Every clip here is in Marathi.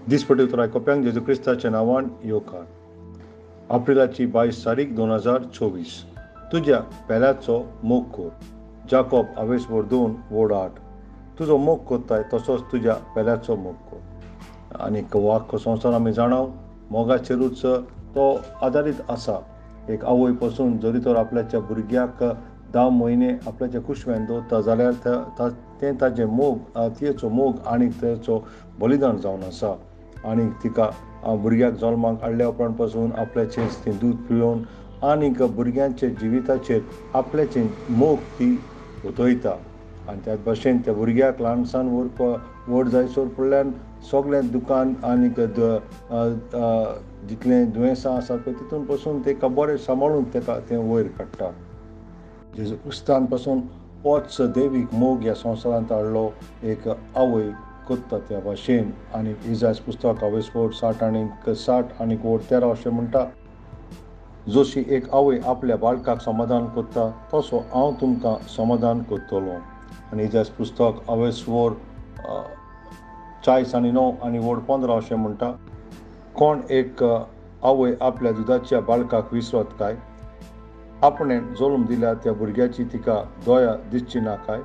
दिसपट्टी उतर आयकोप्यांक जेजू क्रिस्ताच्या नांवान येवकार. एप्रिलाची 22 तारीख 2024. तुज्या पेल्याचो मोग कर. जाकोब आवेसवर 2 वोड 8. तुजो मोग कोत्ताय तसोच तुज्या पेल्याचो मोग कर. आनी वाक्य संवसार आमी जाणव मोगाचेरूच तो आदारीत आसा. एक आवय पासून जरी तर आपल्याच्या भुरग्याक 10 म्हयने आपल्याच्या कुशव्यान दवरता जाल्यार तें ताजें मोग तियेचो मोग आनी तेचो बलिदान जावन आसा. आनी तिका भुरग्याक जल्माक हाडल्या उपरांत पासून आपल्याचें तें दूद पिलोवन आनीक भुरग्यांच्या जिविताचेर आपल्याचें मोग ती ओतयता. आनी त्याच भाशेन त्या भुरग्याक ल्हानसान व्हड जायसर फुडल्यान सगळें दुकान आनीक जितलें दुयेंसां आसात पळय तितून पासून ताका बरें सांबाळून ताका तें वयर काडटा. जेजू क्रिस्तान पासून होच देवीक मोग ह्या संवसारांत हाडलो एक आवय कोत्ता त्या भाशेन. आनी इजायस पुस्तक आवेसवड 60 आनीक वोड 13 अशें म्हणटा, जशी एक आवय आपल्या बाळकाक समाधान कोत्ता तसो हांव तुमकां समाधान कोत्तलो. आनी इजायस पुस्तक आवेसवड 49 आनी वोड 15 अशें म्हणटा, कोण एक आवय आपल्या दुदाच्या बाळकाक विसरत काय? आपणें जल्म दिल्या त्या भुरग्याची तिका दया दिसची ना काय?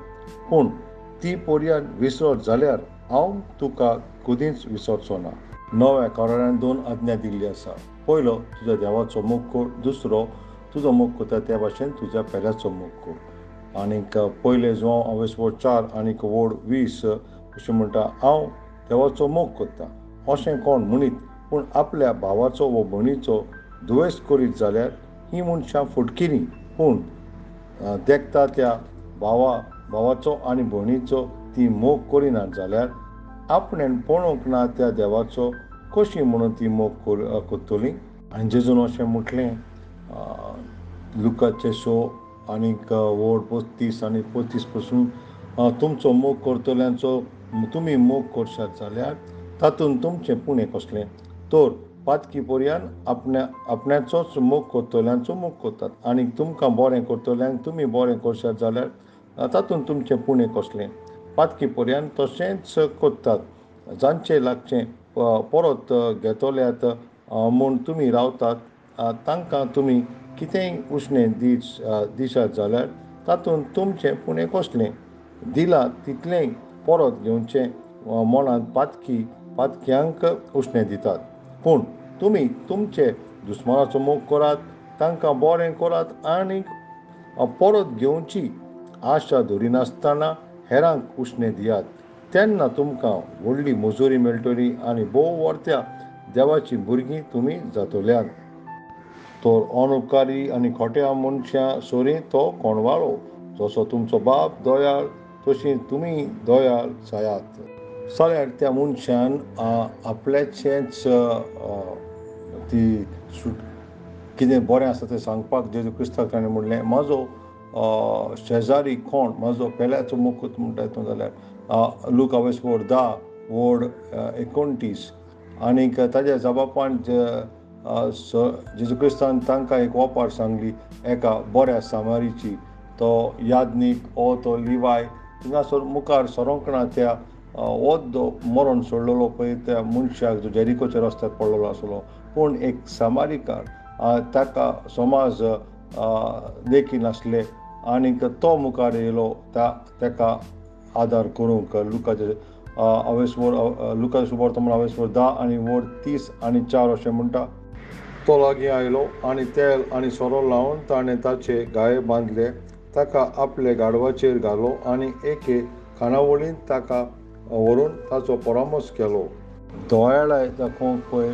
पूण ती पर्यान विसरत जाल्यार हांव तुका कधीच विसरचो ना. नव्या करारान 2 आज्ञा दिल्ली आसा. पयलो तुज्या देवाचो मोग कर. दुसरो तुजो मोग कोता त्या भाशेन तुज्या पेल्याचो मोग कर. आनीक पयले जुवांव आवेसवड 4 आनीक वोड 20 अशें म्हणटा, हांव देवाचो मोग कोत्ता. अशें कोण म्हणीत पूण आपल्या भावाचो वा भयणीचो दुयेस करीत जाल्यार ही मनशां फटकी न्ही. पूण देखता त्या भावाचो आनी भयणीचो ती मोग करिनात जाल्यार आपणें पळोवंक ना त्या देवाचो कशी म्हणून ती मोग कोत्तली. आनी जेजून अशें म्हटलें लुकाचे 6 आनीक वोड 35 आनी 35 पासून, तुमचो मोग करतल्यांचो तुमी मोग करशात जाल्यार तातूंत तुमचें पुण्य कसलें? तर पातकी पर्यान आपण्याचोच मोग करतल्यांचो मोग करतात. आनीक तुमकां बरें करतल्यांक तुमी बरें करशात जाल्यार तातूंत तुमचें पुण्य कसलें? पातकी पर्यान तशेंच कोत्तात. जांचे लागचें परत घेतल्यात म्हूण तुमी रावतात तांकां तुमी कितेंय उश्णें दिशात जाल्यार तातूंत तुमचें पुण्य कसलें? दिलां तितलें परत घेवचें म्हणान पातक्यांक उश्णें दितात. पूण तुमी तुमचे दुस्मानाचो मोग करात, तांकां बरें करात आनीक परत घेवची आशा धरिनासतना हेरांक उश्णें दियात. तेन्ना तुमकां व्हडली मजुरी मेळटली आनी भोव वर्त्या देवाची भुरगीं तुमी जातल्यात. तर अनुपकारी आनी खोट्या मनशां सोरी तो कोणवाळो. जसो तुमचो बाप दयाळ तशीं तुमी दयाळ जायात. जाल्यार त्या मनशान आपल्याचेंच ती कितें बरें आसा तें सांगपाक जेजू क्रिस्ताक ताणें म्हणलें, म्हाजो शेजारी कोण? म्हाजो पेल्याचो मोग कोत म्हणटा तूं जाल्यार लूक आवेसवड 10 वोड 29. आनीक ताज्या जबाबान जेजू क्रिस्तान तांकां एक वापार सांगली एका बऱ्या सामारीची. तो यादनीक तो लिवाय थिंगासर मुखार सरोंक ना त्या वोद्दो मरण सोडलेलो पळय त्या मनशाक जो जेरिकोच्या रस्त्यार पडलेलो आसलो. पूण एक सामारिकार ताका समाज देखी नासले आनीक तो मुखार येयलो ताका आदार करूंक. लुकाचे सुवार्त आवेसवड 10 आनी वोड 30 आनी 4 अशें म्हणटा, तो लागीं आयलो आनी तेल आनी सोरो लावन ताणें ताचे गाये बांदले, ताका आपले गाडवाचेर घालो आनी एके खानावळींत ताका व्हरून ताचो परामर्श केलो. दोळ्याळाय दाखोवंक पळय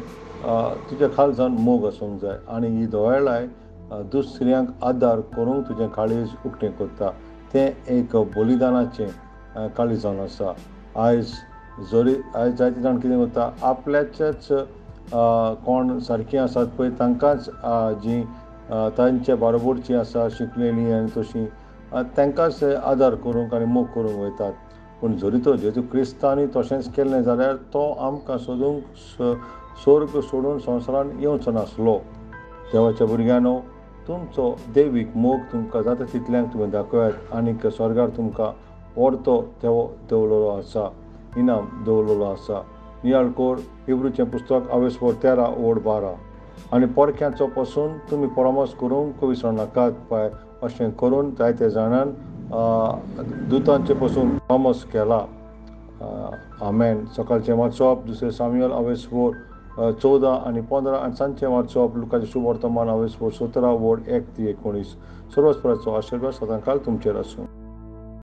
तुज्या खालसावन मोग आसूंक जाय आनी ही दोळ्याळाय दुसऱ्यांक आदार करूंक तुजें काळीज उक्तें करता. तें एक बलिदानाचें काळीजान आसा. आयज जायते जाण कितें करता, आपल्याचेच कोण सारकीं आसात पळय तांकांच जीं तांचे बाराबरचीं आसा शिकलेलीं आनी तशीं तांकांच आदार करूंक आनी मोग करूंक वयतात. पूण जरी तो जेजू क्रिस्तांनी तशेंच केलें जाल्यार तो आमकां सोदूंक स्वर्ग सोडून संवसारान येवचो नासलो. देवाच्या भुरग्यांनो, तुमचो देवीक मोग तुमकां जाता तितल्यांक तुमी दाखयात आनीक स्वर्गार तुमकां व्हडतो देव दवरलेलो आसा, इनाम दवरलेलो आसा. नियाळकोर हिब्रूचें पुस्तक 13:12 आनी परक्यांचो पासून तुमी परामर्श करूंक विसर नाकात पाय अशें करून जायते जाणांन दुतांचे पासून परामर्श केला. आमेन. सकाळचें वाचप 2 सामुएल 14 आनी 15 आनी सांजचें वाचप लुकाचें शुभ वर्तमान 17 1 ते 19. सर्वस्पराचो आशिर्वाद सदांकाळ तुमचेर आसूं.